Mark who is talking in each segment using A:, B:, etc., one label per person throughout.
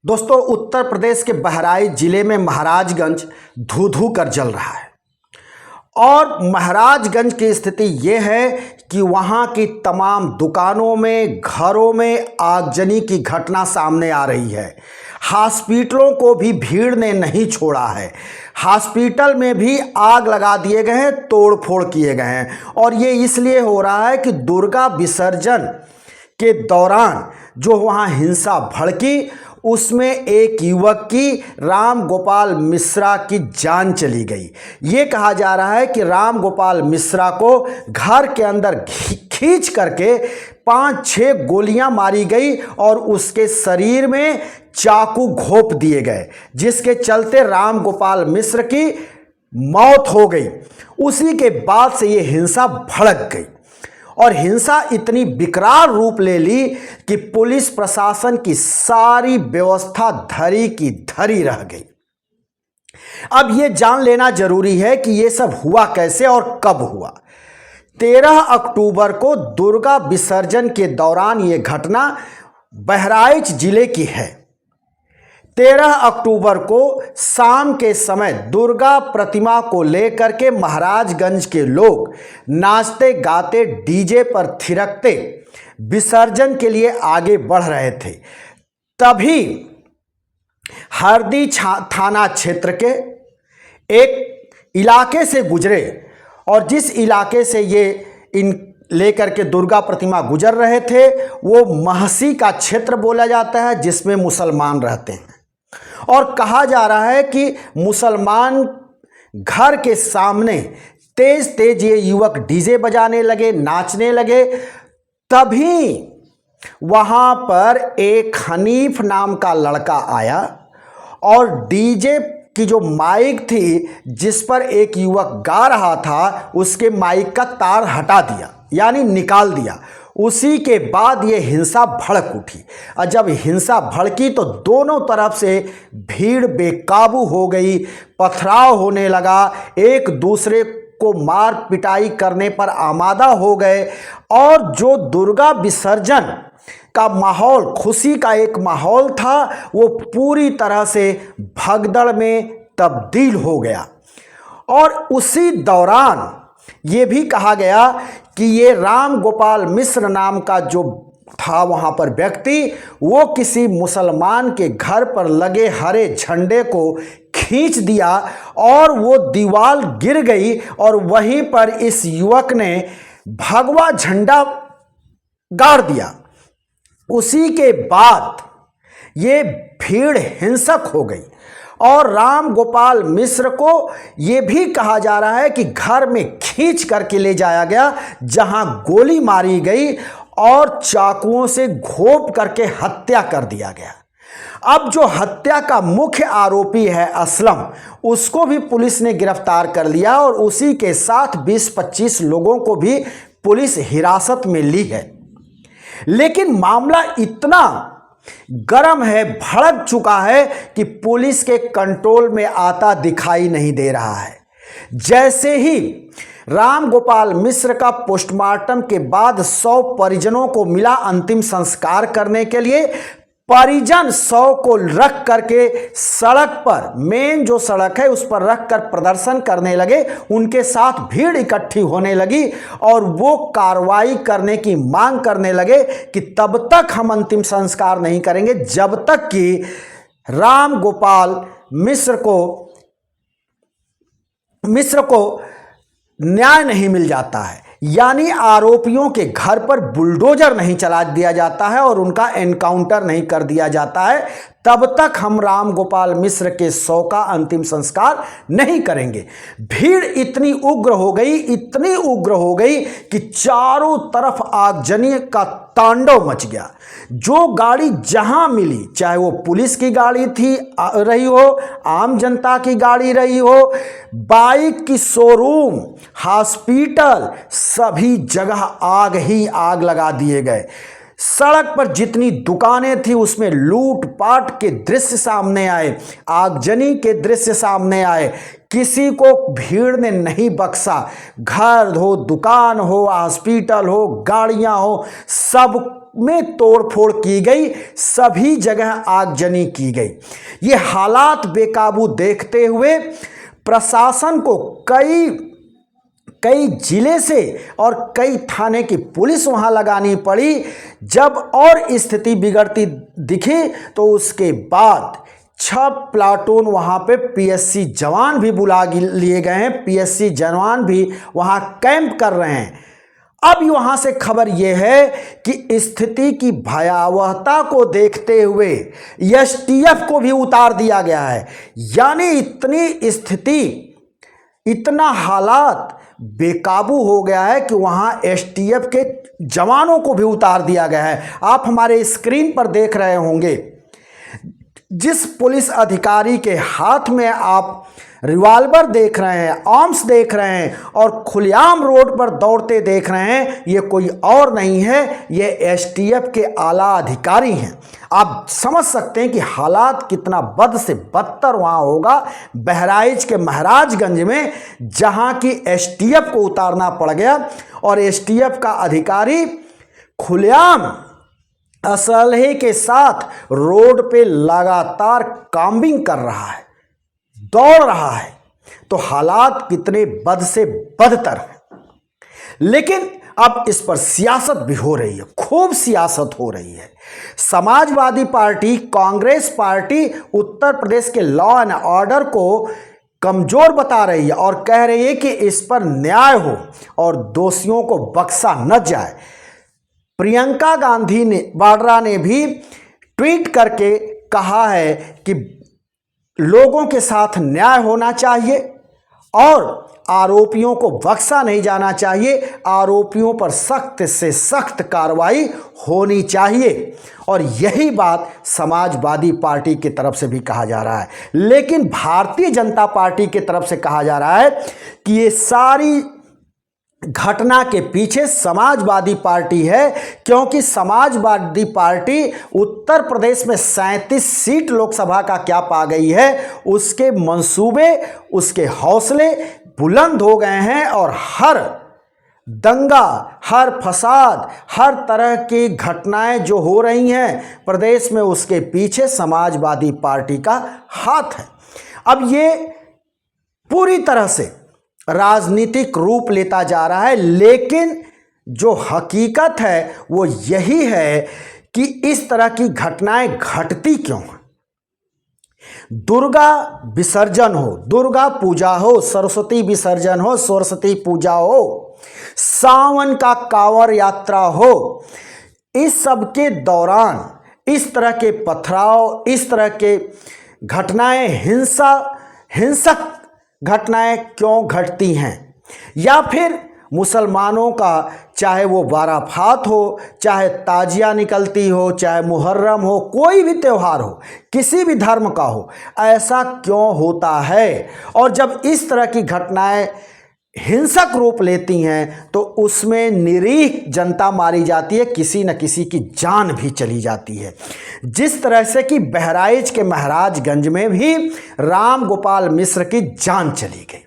A: दोस्तों, उत्तर प्रदेश के बहराइच जिले में महाराजगंज धू धू कर जल रहा है। और महाराजगंज की स्थिति ये है कि वहाँ की तमाम दुकानों में, घरों में आगजनी की घटना सामने आ रही है। हॉस्पिटलों को भी भीड़ ने नहीं छोड़ा है। हॉस्पिटल में भी आग लगा दिए गए हैं, तोड़ फोड़ किए गए हैं। और ये इसलिए हो रहा है कि दुर्गा विसर्जन के दौरान जो वहाँ हिंसा भड़की, उसमें एक युवक की, राम गोपाल मिश्रा की जान चली गई। ये कहा जा रहा है कि राम गोपाल मिश्रा को घर के अंदर खींच करके 5-6 गोलियां मारी गई और उसके शरीर में चाकू घोंप दिए गए, जिसके चलते राम गोपाल मिश्र की मौत हो गई। उसी के बाद से ये हिंसा भड़क गई और हिंसा इतनी विकराल रूप ले ली कि पुलिस प्रशासन की सारी व्यवस्था धरी की धरी रह गई। अब ये जान लेना जरूरी है कि ये सब हुआ कैसे और कब हुआ। 13 अक्टूबर को दुर्गा विसर्जन के दौरान ये घटना बहराइच जिले की है। 13 अक्टूबर को शाम के समय दुर्गा प्रतिमा को लेकर के महाराजगंज के लोग नाचते गाते डीजे पर थिरकते विसर्जन के लिए आगे बढ़ रहे थे। तभी हरदी थाना क्षेत्र के एक इलाके से गुजरे और जिस इलाके से ये इन लेकर के दुर्गा प्रतिमा गुजर रहे थे वो महसी का क्षेत्र बोला जाता है, जिसमें मुसलमान रहते हैं। और कहा जा रहा है कि मुसलमान घर के सामने तेज तेज ये युवक डीजे बजाने लगे, नाचने लगे। तभी वहां पर एक हनीफ नाम का लड़का आया और डीजे की जो माइक थी जिस पर एक युवक गा रहा था, उसके माइक का तार हटा दिया, यानी निकाल दिया। उसी के बाद ये हिंसा भड़क उठी और जब हिंसा भड़की तो दोनों तरफ से भीड़ बेकाबू हो गई, पथराव होने लगा, एक दूसरे को मार पिटाई करने पर आमादा हो गए। और जो दुर्गा विसर्जन का माहौल, खुशी का एक माहौल था, वो पूरी तरह से भगदड़ में तब्दील हो गया। और उसी दौरान ये भी कहा गया कि ये राम गोपाल मिश्र नाम का जो था वहाँ पर व्यक्ति, वो किसी मुसलमान के घर पर लगे हरे झंडे को खींच दिया और वो दीवार गिर गई और वहीं पर इस युवक ने भगवा झंडा गाड़ दिया। उसी के बाद ये भीड़ हिंसक हो गई और राम गोपाल मिश्र को ये भी कहा जा रहा है कि घर में खींच करके ले जाया गया, जहां गोली मारी गई और चाकुओं से घोंप करके हत्या कर दिया गया। अब जो हत्या का मुख्य आरोपी है असलम, उसको भी पुलिस ने गिरफ्तार कर लिया और उसी के साथ 20-25 लोगों को भी पुलिस हिरासत में ली है। लेकिन मामला इतना गरम है, भड़क चुका है कि पुलिस के कंट्रोल में आता दिखाई नहीं दे रहा है। जैसे ही राम गोपाल मिश्र का पोस्टमार्टम के बाद 100 परिजनों को मिला अंतिम संस्कार करने के लिए, परिजन 100 को रख करके सड़क पर, मेन जो सड़क है उस पर रख कर प्रदर्शन करने लगे। उनके साथ भीड़ इकट्ठी होने लगी और वो कार्रवाई करने की मांग करने लगे कि तब तक हम अंतिम संस्कार नहीं करेंगे जब तक कि राम गोपाल मिश्र को न्याय नहीं मिल जाता है, यानी आरोपियों के घर पर बुलडोजर नहीं चला दिया जाता है और उनका एनकाउंटर नहीं कर दिया जाता है, तब तक हम राम गोपाल मिश्र के 100 का अंतिम संस्कार नहीं करेंगे। भीड़ इतनी उग्र हो गई कि चारों तरफ आगजनी का तांडव मच गया। जो गाड़ी जहां मिली, चाहे वो पुलिस की गाड़ी रही हो, आम जनता की गाड़ी रही हो, बाइक की शोरूम, हॉस्पिटल, सभी जगह आग ही आग लगा दिए गए। सड़क पर जितनी दुकानें थी उसमें लूटपाट के दृश्य सामने आए, आगजनी के दृश्य सामने आए। किसी को भीड़ ने नहीं बख्शा। घर हो, दुकान हो, हॉस्पिटल हो, गाड़ियां हो, सब में तोड़फोड़ की गई, सभी जगह आगजनी की गई। ये हालात बेकाबू देखते हुए प्रशासन को कई जिले से और कई थाने की पुलिस वहां लगानी पड़ी। जब और स्थिति बिगड़ती दिखी तो उसके बाद 6 प्लाटून वहां पे पीएससी जवान भी बुला लिए गए हैं। पीएससी जवान भी वहां कैंप कर रहे हैं। अब वहां से खबर यह है कि स्थिति की भयावहता को देखते हुए एसटीएफ को भी उतार दिया गया है। यानी इतनी स्थिति, इतना हालात बेकाबू हो गया है कि वहां एसटीएफ के जवानों को भी उतार दिया गया है। आप हमारे स्क्रीन पर देख रहे होंगे, जिस पुलिस अधिकारी के हाथ में आप रिवॉल्वर देख रहे हैं, आर्म्स देख रहे हैं और खुलेआम रोड पर दौड़ते देख रहे हैं, ये कोई और नहीं है, ये एसटीएफ के आला अधिकारी हैं। आप समझ सकते हैं कि हालात कितना बद से बदतर वहां होगा बहराइच के महाराजगंज में, जहां की एसटीएफ को उतारना पड़ गया और एसटीएफ का अधिकारी खुलेआम असलहे के साथ रोड पे लगातार कॉम्बिंग कर रहा है, दौड़ रहा है। तो हालात कितने बद से बदतर हैं। लेकिन अब इस पर सियासत भी हो रही है, खूब सियासत हो रही है। समाजवादी पार्टी, कांग्रेस पार्टी उत्तर प्रदेश के लॉ एंड ऑर्डर को कमजोर बता रही है और कह रही है कि इस पर न्याय हो और दोषियों को बख्शा न जाए। प्रियंका गांधी वाड्रा ने भी ट्वीट करके कहा है कि लोगों के साथ न्याय होना चाहिए और आरोपियों को बख्शा नहीं जाना चाहिए, आरोपियों पर सख्त से सख्त कार्रवाई होनी चाहिए। और यही बात समाजवादी पार्टी की तरफ से भी कहा जा रहा है। लेकिन भारतीय जनता पार्टी की तरफ से कहा जा रहा है कि ये सारी घटना के पीछे समाजवादी पार्टी है, क्योंकि समाजवादी पार्टी उत्तर प्रदेश में 37 सीट लोकसभा का क्या पा गई है, उसके मंसूबे, उसके हौसले बुलंद हो गए हैं और हर दंगा, हर फसाद, हर तरह की घटनाएं जो हो रही हैं प्रदेश में, उसके पीछे समाजवादी पार्टी का हाथ है। अब ये पूरी तरह से राजनीतिक रूप लेता जा रहा है, लेकिन जो हकीकत है वो यही है कि इस तरह की घटनाएं घटती क्यों हैं। दुर्गा विसर्जन हो, दुर्गा पूजा हो, सरस्वती विसर्जन हो, सरस्वती पूजा हो, सावन का कांवड़ यात्रा हो, इस सब के दौरान इस तरह के पथराव, इस तरह के घटनाएं, हिंसक घटनाएं क्यों घटती हैं। या फिर मुसलमानों का, चाहे वो बाराफात हो, चाहे ताजिया निकलती हो, चाहे मुहर्रम हो, कोई भी त्यौहार हो, किसी भी धर्म का हो, ऐसा क्यों होता है। और जब इस तरह की घटनाएं हिंसक रूप लेती हैं तो उसमें निरीह जनता मारी जाती है, किसी न किसी की जान भी चली जाती है। जिस तरह से कि बहराइच के महाराजगंज में भी राम गोपाल मिश्र की जान चली गई।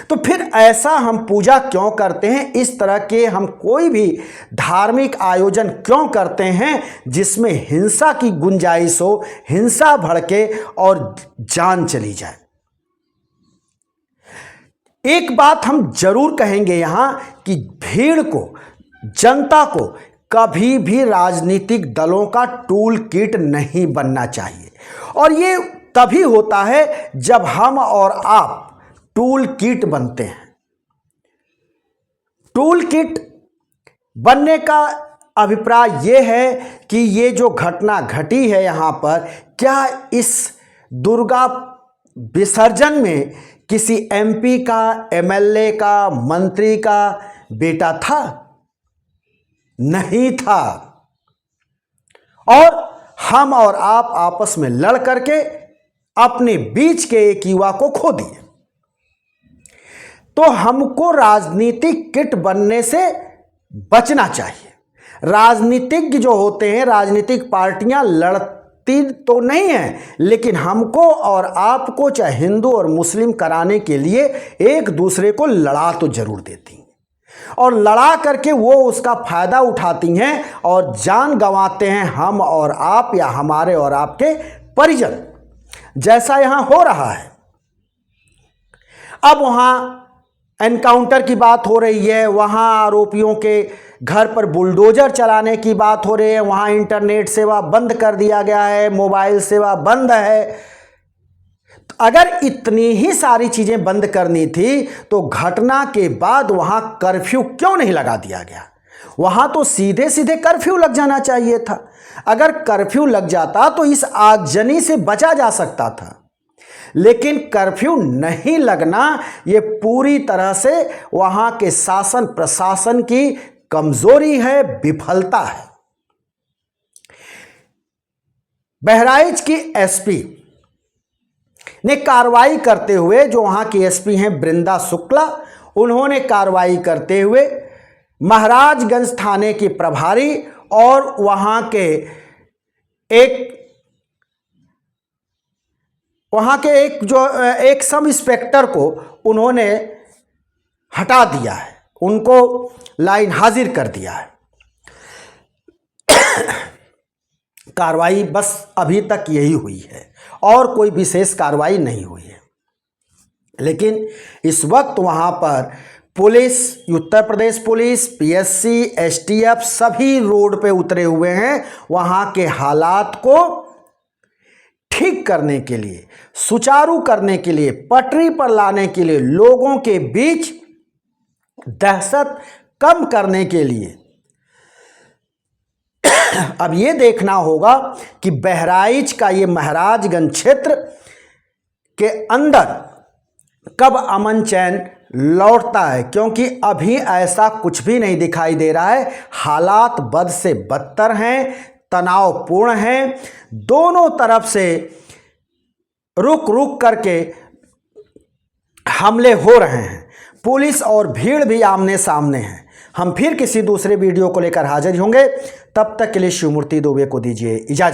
A: तो फिर ऐसा हम पूजा क्यों करते हैं, इस तरह के हम कोई भी धार्मिक आयोजन क्यों करते हैं जिसमें हिंसा की गुंजाइश हो, हिंसा भड़के और जान चली जाए। एक बात हम जरूर कहेंगे यहां कि भीड़ को, जनता को कभी भी राजनीतिक दलों का टूल किट नहीं बनना चाहिए। और ये तभी होता है जब हम और आप टूल किट बनते हैं। टूल किट बनने का अभिप्राय यह है कि ये जो घटना घटी है यहाँ पर, क्या इस दुर्गा विसर्जन में किसी एमपी का, एमएलए का, मंत्री का बेटा था? नहीं था। और हम और आप आपस में लड़ करके अपने बीच के एक युवा को खो दिए। तो हमको राजनीतिक किट बनने से बचना चाहिए। राजनीतिज्ञ जो होते हैं, राजनीतिक पार्टियां लड़ती तो नहीं हैं, लेकिन हमको और आपको, चाहे हिंदू और मुस्लिम कराने के लिए एक दूसरे को लड़ा तो जरूर देती हैं, और लड़ा करके वो उसका फायदा उठाती हैं और जान गंवाते हैं हम और आप, या हमारे और आपके परिजन, जैसा यहां हो रहा है। अब वहां एनकाउंटर की बात हो रही है, वहां आरोपियों के घर पर बुलडोजर चलाने की बात हो रही है, वहां इंटरनेट सेवा बंद कर दिया गया है, मोबाइल सेवा बंद है। तो अगर इतनी ही सारी चीजें बंद करनी थी तो घटना के बाद वहां कर्फ्यू क्यों नहीं लगा दिया गया? वहां तो सीधे सीधे कर्फ्यू लग जाना चाहिए था। अगर कर्फ्यू लग जाता तो इस आगजनी से बचा जा सकता था, लेकिन कर्फ्यू नहीं लगना ये पूरी तरह से वहां के शासन प्रशासन की कमजोरी है, विफलता है। बहराइच की एसपी ने कार्रवाई करते हुए, जो वहां की एसपी हैं वृंदा शुक्ला, उन्होंने कार्रवाई करते हुए महाराजगंज थाने की प्रभारी और वहां के एक सब इंस्पेक्टर को उन्होंने हटा दिया है, उनको लाइन हाजिर कर दिया है। कार्रवाई बस अभी तक यही हुई है और कोई विशेष कार्रवाई नहीं हुई है। लेकिन इस वक्त वहां पर police, Uttar Pradesh police, PSC, STF सभी रोड पे उतरे हुए हैं वहां के हालात को ठीक करने के लिए, सुचारू करने के लिए, पटरी पर लाने के लिए, लोगों के बीच दहशत कम करने के लिए। अब यह देखना होगा कि बहराइच का ये महाराजगंज क्षेत्र के अंदर कब अमन चैन लौटता है, क्योंकि अभी ऐसा कुछ भी नहीं दिखाई दे रहा है। हालात बद से बदतर हैं, तनावपूर्ण हैं, दोनों तरफ से रुक रुक करके हमले हो रहे हैं, पुलिस और भीड़ भी आमने सामने है। हम फिर किसी दूसरे वीडियो को लेकर हाजिर होंगे, तब तक के लिए शिवमूर्ति दुबे को दीजिए इजाजत।